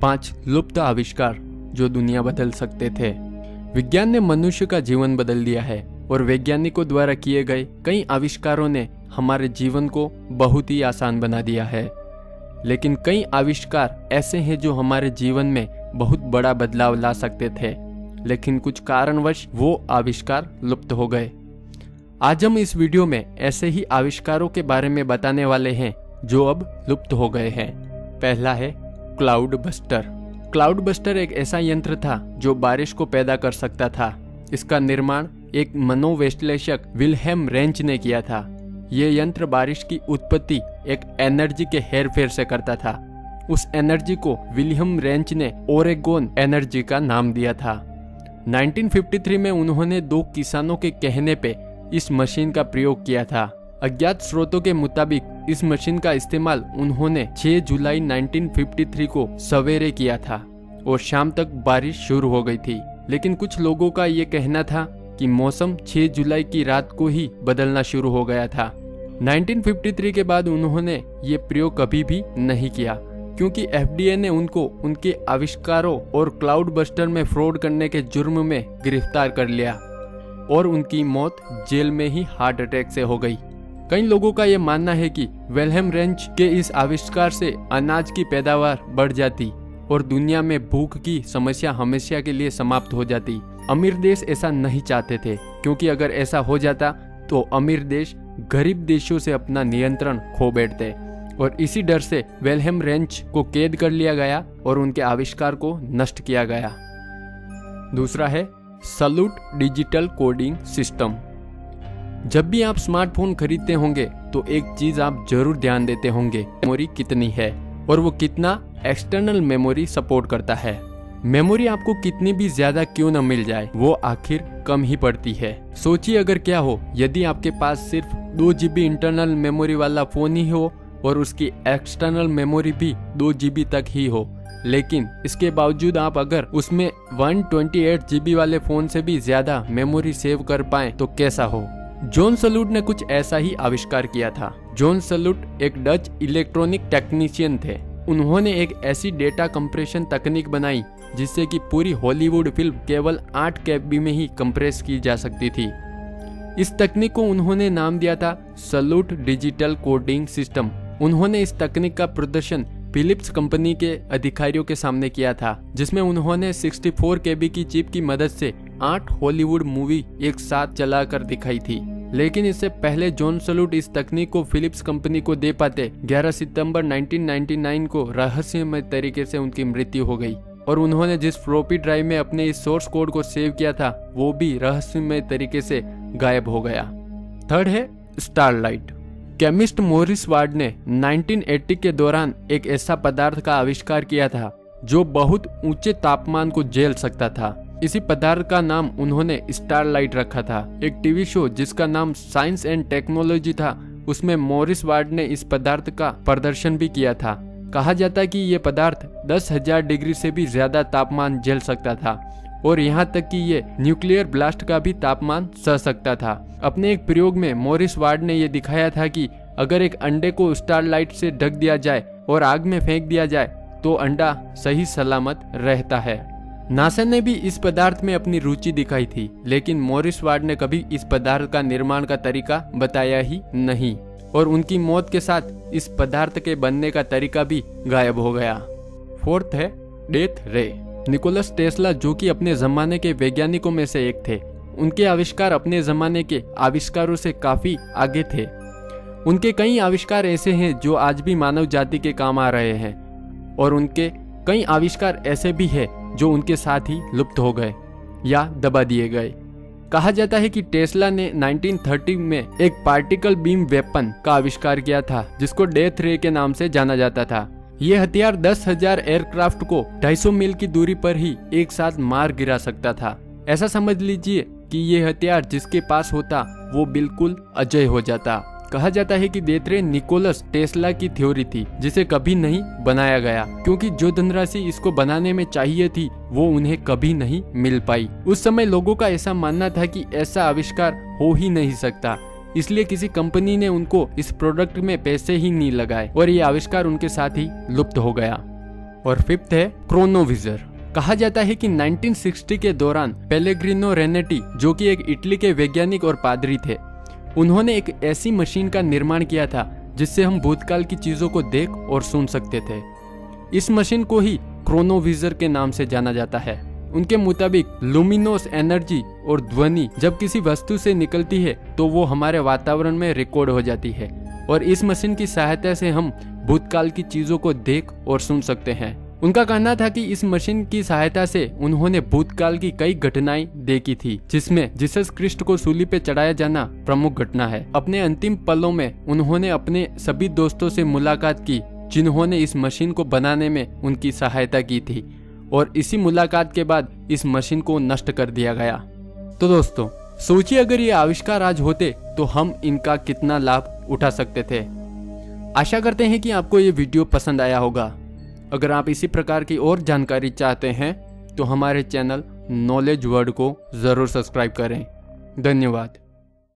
5 लुप्त आविष्कार जो दुनिया बदल सकते थे। विज्ञान ने मनुष्य का जीवन बदल दिया है और वैज्ञानिकों द्वारा किए गए कई आविष्कारों ने हमारे जीवन को बहुत ही आसान बना दिया है। लेकिन कई आविष्कार ऐसे हैं जो हमारे जीवन में बहुत बड़ा बदलाव ला सकते थे, लेकिन कुछ कारणवश वो आविष्कार लुप्त हो गए। आज हम इस वीडियो में ऐसे ही आविष्कारों के बारे में बताने वाले हैं जो अब लुप्त हो गए हैं। पहला है क्लाउड बस्टर। क्लाउड बस्टर एक ऐसा यंत्र था जो बारिश को पैदा कर सकता था। इसका निर्माण एक मनोविश्लेषक विल्हेम रेंच ने किया था। ये यंत्र बारिश की उत्पत्ति एक एनर्जी के हेरफेर से करता था। उस एनर्जी को विल्हेम रेंच ने ओरेगोन एनर्जी का नाम दिया था। 1953 में उन्होंने 2 किसानों के कहने पे इस मशीन का प्रयोग किया था। अज्ञात स्रोतों के मुताबिक इस मशीन का इस्तेमाल उन्होंने 6 जुलाई 1953 को सवेरे किया था और शाम तक बारिश शुरू हो गई थी। लेकिन कुछ लोगों का ये कहना था कि मौसम 6 जुलाई की रात को ही बदलना शुरू हो गया था। 1953 के बाद उन्होंने ये प्रयोग कभी भी नहीं किया, क्योंकि FDA ने उनको उनके आविष्कारों और क्लाउड बस्टर में फ्रॉड करने के जुर्म में गिरफ्तार कर लिया और उनकी मौत जेल में ही हार्ट अटैक से हो गई। कई लोगों का यह मानना है कि विल्हेम रेंच के इस आविष्कार से अनाज की पैदावार बढ़ जाती और दुनिया में भूख की समस्या हमेशा के लिए समाप्त हो जाती। अमीर देश ऐसा नहीं चाहते थे, क्योंकि अगर ऐसा हो जाता तो अमीर देश गरीब देशों से अपना नियंत्रण खो बैठते और इसी डर से विल्हेम रेंच को कैद कर लिया गया और उनके आविष्कार को नष्ट किया गया। दूसरा है सलूट डिजिटल कोडिंग सिस्टम। जब भी आप स्मार्टफोन खरीदते होंगे तो एक चीज आप जरूर ध्यान देते होंगे, मेमोरी कितनी है और वो कितना एक्सटर्नल मेमोरी सपोर्ट करता है। मेमोरी आपको कितनी भी ज्यादा क्यों न मिल जाए, वो आखिर कम ही पड़ती है। सोचिए अगर क्या हो यदि आपके पास सिर्फ 2 GB इंटरनल मेमोरी वाला फोन ही हो और उसकी एक्सटर्नल मेमोरी भी 2 GB तक ही हो, लेकिन इसके बावजूद आप अगर उसमें 128 GB वाले फोन से भी ज्यादा मेमोरी सेव कर पाए तो कैसा हो। जॉन सलूट ने कुछ ऐसा ही आविष्कार किया था। जॉन सलूट एक डच इलेक्ट्रॉनिक टेक्नीशियन थे। उन्होंने एक ऐसी डेटा कंप्रेशन तकनीक बनाई जिससे कि पूरी हॉलीवुड फिल्म केवल 8 KB में ही कंप्रेस की जा सकती थी। इस तकनीक को उन्होंने नाम दिया था सलूट डिजिटल कोडिंग सिस्टम। उन्होंने इस तकनीक का प्रदर्शन फिलिप्स कंपनी के अधिकारियों के सामने किया था, जिसमें उन्होंने 64 KB की चिप की मदद से 8 हॉलीवुड मूवी एक साथ चलाकर दिखाई थी। लेकिन इससे पहले जॉन सलूट इस तकनीक को फिलिप्स कंपनी को दे पाते 11 सितंबर 1999 को रहस्यमय तरीके से उनकी मृत्यु हो गई और उन्होंने जिस फ्लॉपी ड्राइव में अपने इस सोर्स कोड को सेव किया था वो भी रहस्यमय तरीके से गायब हो गया। थर्ड है स्टारलाइट। केमिस्ट मॉरिस वार्ड ने 1980 के दौरान एक ऐसा पदार्थ का आविष्कार किया था जो बहुत ऊंचे तापमान को झेल सकता था। इसी पदार्थ का नाम उन्होंने स्टारलाइट रखा था। एक टीवी शो जिसका नाम साइंस एंड टेक्नोलॉजी था, उसमें मॉरिस वार्ड ने इस पदार्थ का प्रदर्शन भी किया था। कहा जाता है कि ये पदार्थ 10,000 डिग्री से भी ज्यादा तापमान झेल सकता था और यहाँ तक कि ये न्यूक्लियर ब्लास्ट का भी तापमान सह सकता था। अपने एक प्रयोग में मॉरिस वार्ड ने यह दिखाया था कि अगर एक अंडे को स्टारलाइट से ढक दिया जाए और आग में फेंक दिया जाए तो अंडा सही सलामत रहता है। नासा ने भी इस पदार्थ में अपनी रुचि दिखाई थी, लेकिन मॉरिस वार्ड ने कभी इस पदार्थ का निर्माण का तरीका बताया ही नहीं और उनकी मौत के साथ इस पदार्थ के बनने का तरीका भी गायब हो गया। फोर्थ है डेथ रे। निकोलस टेस्ला, जो कि अपने जमाने के वैज्ञानिकों में से एक थे, उनके आविष्कार अपने जमाने के आविष्कारों से काफी आगे थे। उनके कई आविष्कार ऐसे हैं जो आज भी मानव जाति के काम आ रहे हैं और उनके कई आविष्कार ऐसे भी हैं जो उनके साथ ही लुप्त हो गए या दबा दिए गए। कहा जाता है कि टेस्ला ने 1930 में एक पार्टिकल बीम वेपन का आविष्कार किया था जिसको डेथ रे के नाम से जाना जाता था। यह हथियार 10,000 एयरक्राफ्ट को 250 मील की दूरी पर ही एक साथ मार गिरा सकता था। ऐसा समझ लीजिए कि यह हथियार जिसके पास होता वो बिल्कुल अजय हो जाता। कहा जाता है कि डेथ रे निकोलस टेस्ला की थ्योरी थी जिसे कभी नहीं बनाया गया, क्योंकि जो धनराशि इसको बनाने में चाहिए थी वो उन्हें कभी नहीं मिल पाई। उस समय लोगों का ऐसा मानना था कि ऐसा आविष्कार हो ही नहीं सकता, इसलिए किसी कंपनी ने उनको इस प्रोडक्ट में पैसे ही नहीं लगाए और ये आविष्कार उनके साथ ही लुप्त हो गया। और फिफ्थ है क्रोनोविजर। कहा जाता है कि 1960 के दौरान पेलेग्रिनो रेनेटी, जो कि एक इटली के वैज्ञानिक और पादरी थे, उन्होंने एक ऐसी मशीन का निर्माण किया था जिससे हम भूतकाल की चीजों को देख और सुन सकते थे। इस मशीन को ही क्रोनोविजर के नाम से जाना जाता है। उनके मुताबिक लुमिनोस एनर्जी और ध्वनि जब किसी वस्तु से निकलती है तो वो हमारे वातावरण में रिकॉर्ड हो जाती है, और इस मशीन की सहायता से हम भूतकाल की चीजों को देख और सुन सकते हैं। उनका कहना था कि इस मशीन की सहायता से उन्होंने भूतकाल की कई घटनाएं देखी थी, जिसमें जीसस क्रिस्ट को सूली पे चढ़ाया जाना प्रमुख घटना है। अपने अंतिम पलों में उन्होंने अपने सभी दोस्तों से मुलाकात की जिन्होंने इस मशीन को बनाने में उनकी सहायता की थी, और इसी मुलाकात के बाद इस मशीन को नष्ट कर दिया गया। तो दोस्तों, सोचिए अगर ये आविष्कार आज होते तो हम इनका कितना लाभ उठा सकते थे। आशा करते हैं कि आपको ये वीडियो पसंद आया होगा। अगर आप इसी प्रकार की और जानकारी चाहते हैं तो हमारे चैनल नॉलेज वर्ल्ड को जरूर सब्सक्राइब करें। धन्यवाद।